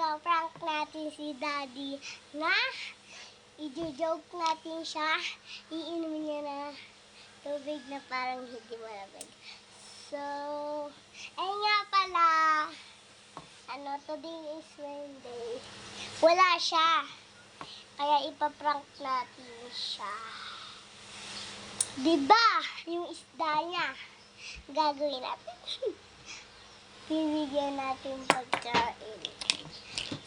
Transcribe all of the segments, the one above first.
ipaprank natin si Daddy na i-joke natin siya. Iinumin niya na tubig na parang hindi malamig. So, ayun nga pala. Today is Wednesday. Wala siya. Kaya ipaprank natin siya. Diba? Yung isda niya. Gagawin natin. Bibigyan natin pagkain.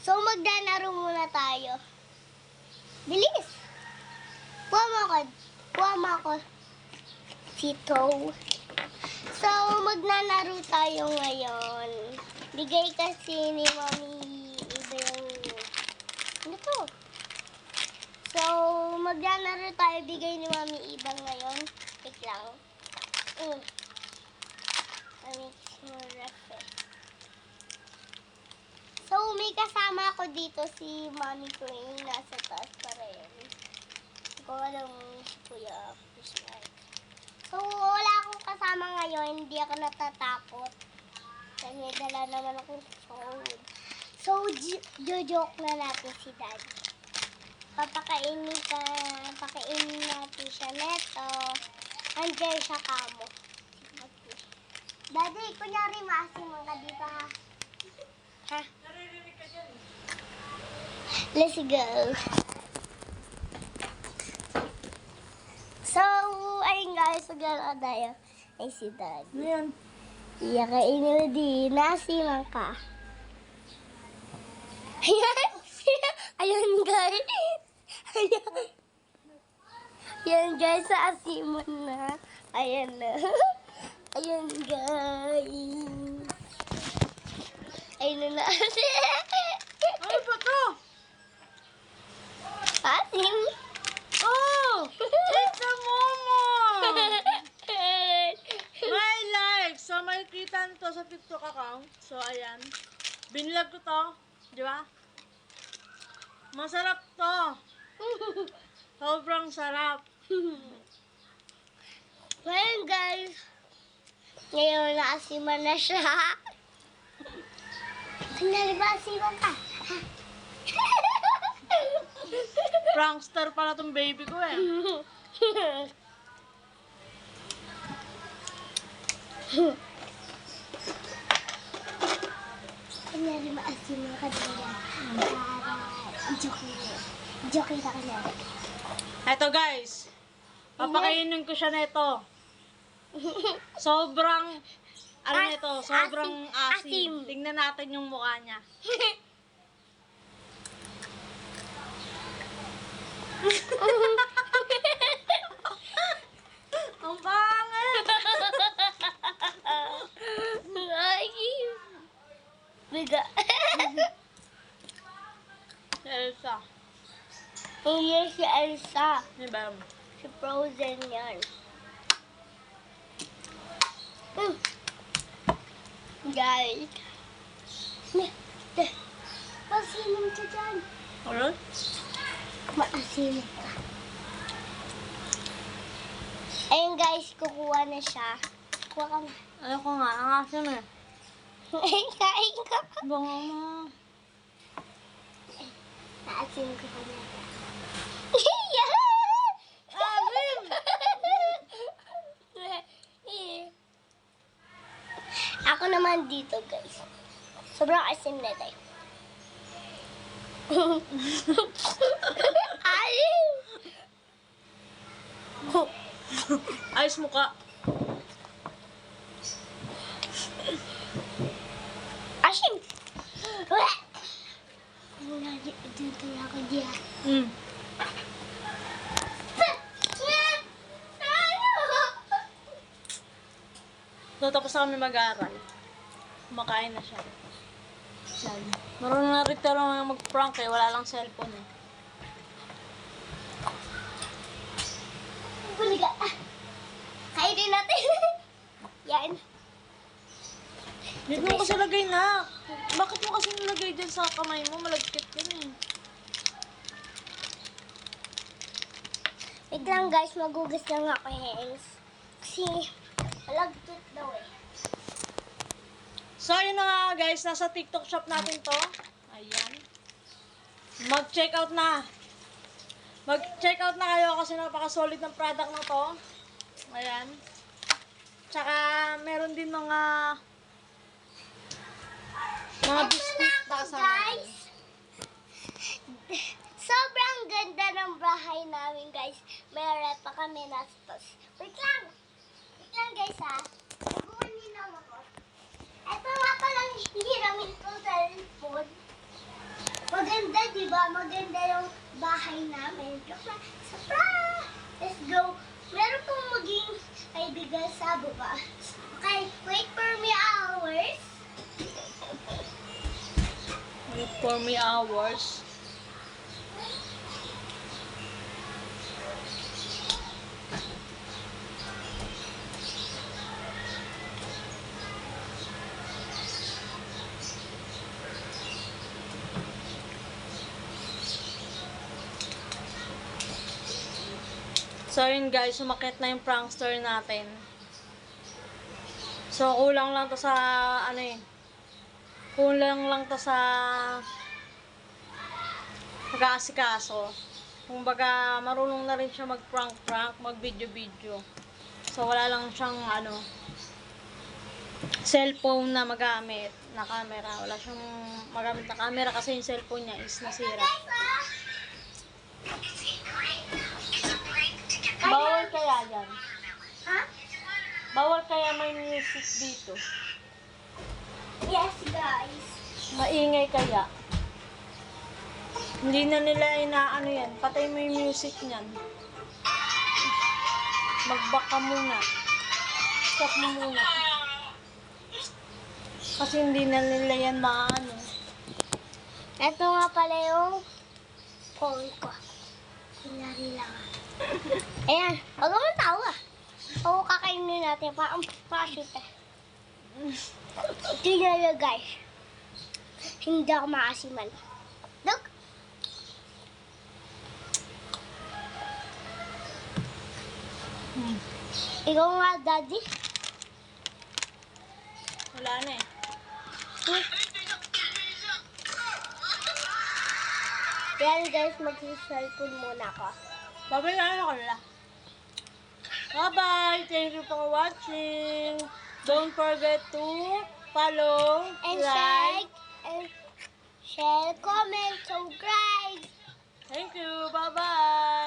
So, maglalaro muna tayo. Bilis! Kuha mo ako. Sito. So, maglalaro tayo ngayon. Bigay kasi ni Mami iba yung... Ano to? So, maglalaro tayo. Bigay ni Mami iba ngayon. Wait lang. Mix mo refe. So, may kasama ako dito si Mami ko yung nasa taas pa rin. Hindi ko alam si Kuya Kusmike. So, wala akong kasama ngayon. Hindi ako natatakot. Kasi may dala naman akong phone. So, jojoke na natin si Daddy. Papakainin natin siya neto. Andiyan siya kamo. Daddy, kunyari maasim ka dito ha. Ha? Naririnig ka dyan. Let's go. So, ayun guys, maglalakad tayo. Ay si Daddy. Ano yan? Iyakain mo din. Nasiman ka. Ayan. Ayun guys. Ayan. Ayan guys, sa asiman na. Ayan na. Ayan guys. Ayun na asin. Ano ba to? Asim. Oh! It's a momo! My life! So, makikita nito sa TikTok account. So, ayan. Binlog ko to. Di ba? Masarap to. Sobrang sarap. Ngayon guys, ngayon naasiman na siya. Kunyari ba asiman ka? Prankster pala tong baby ko eh. Kunyari maasiman ka dito. Para joke na kunyari. Eto guys. Papakainin ko siya nito. Sobrang, ano nito, sobrang asim. Tingnan natin yung mukha niya. Ang pangit! Ay, biga. Elsa. Hindi si Elsa. Ano ba? Si Frozen yan. Guys. Maasim ka dyan. Ano? Maasim ka. Ayun guys, kukuha na siya. Kuha ka na. Ano ko nga, ang asim eh. Kain ka. Bango mo. Naasim ka pa na. Asim! Ako naman dito guys. Sobrang asim na tayo. Asim! Ayos mo ka. Asim! Dito ako diyan. So, tapos na kami mag-aaral. Kumakain na siya. Yan. Marunong na rin pero mag-prank eh. Wala lang cellphone eh. Buliga. Kainin natin. Yan. Dito mo kasi lagay na. Bakit mo kasi nilagay dyan sa kamay mo? Malagkit yun eh. Wait lang guys, magugas lang ako hands. Kasi malagkit daw eh. So, yun na nga guys. Nasa TikTok shop natin to. Ayan. Mag-check out na. Mag-check out na kayo kasi napaka-solid ng product na to. Ayan. Tsaka meron din mga biscuit na kasama. Guys, sobrang ganda ng bahay namin, guys. May rep pa kami nasa tos. Wait lang. Wait lang, guys, ha. Gumanin lang ako. Ito nga palang hiramin ko sa cellphone. Maganda, di ba? Maganda yung bahay namin. Surprise! Let's go. Meron pong maging kaibigan sa baba. Okay, wait for me hours. Wait for me hours. So yun guys, sumakit na yung prankster natin. So kulang lang to sa kulang lang to sa pag-aasikaso. Kumbaga marunong na rin siya mag-prank, mag-video-video. So wala lang siyang cellphone na magamit na camera. Wala siyang magamit na camera kasi yung cellphone niya is nasira. Bawal kaya yan? Ha? Bawal kaya may music dito? Yes, guys. Maingay kaya? Hindi na nila inaano yan. Patay mo yung music niyan. Mag-back ka muna. Stop mo muna. Kasi hindi na nila yan maano. Ito nga pala yung phone ko. Sinari lang. Ayan. Huwag naman tawa. Oo, kakainin natin. Parang pa-shoot eh. Tingnan nyo, guys. Hindi ako makasiman. Look. Ikaw nga, daddy. Wala na eh. Yan, guys. Mag-cellphone muna ako. Bye-bye na ako nila. Bye-bye! Thank you for watching! Don't forget to follow, And like, and share, comment, subscribe. thank you! Bye-bye!